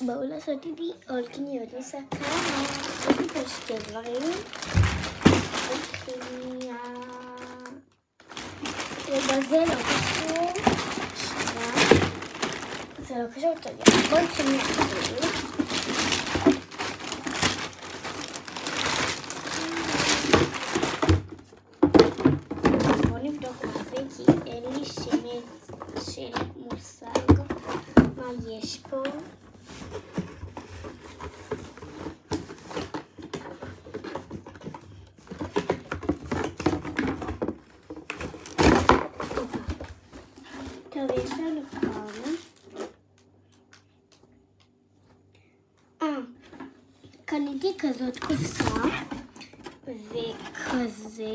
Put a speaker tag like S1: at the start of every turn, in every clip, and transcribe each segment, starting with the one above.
S1: בואו לעשות איתי עוד קניות מסקרנות. יש לי פה שתי דברים. קנייה. זה לא קשור. זה לא קשור, טוב, בואו קנייה אחרי. בואו נבדוק מה זה, כי אין לי שמץ של מושג מה יש פה. טוב, יש לנו כמה. קניתי כזאת קופסה וכזה.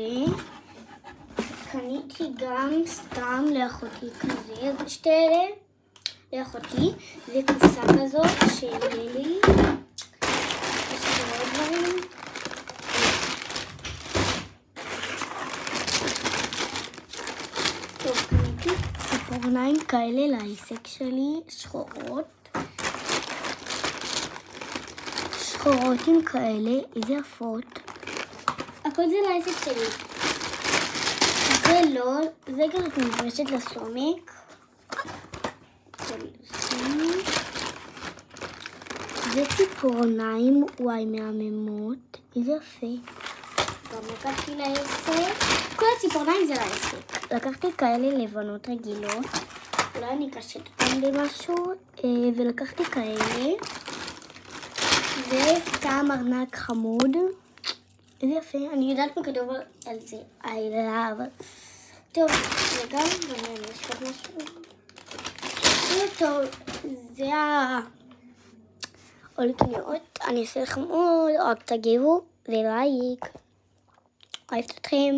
S1: קניתי גם סתם לאחותי כזה, שתי אלה לאחותי, וקופסה כזאת שיהיה לי. יש לי עוד דברים. טוב, קניתי ציפורניים כאלה לעסק שלי, שחורות עם כאלה, איזה יפות. הכל זה לעסק שלי. זה לא, זה כזאת מברשת לסומק. זה ציפורניים, וואי, מהממות. איזה יפה. גם לקחתי לעסק. כל הציפורניים זה לעסק. לקחתי כאלה לבנות רגילות. אולי אני אקשט אותם במשהו. ולקחתי כאלה. זה סתם ארנק חמוד. איזה יפה. אני יודעת מה כתוב על זה. I love. טוב, וגם יש עוד משהו. טוב, זה עוד קניות. אני אעשה לכם עוד תגיבו ולייק. אוהבת אתכם.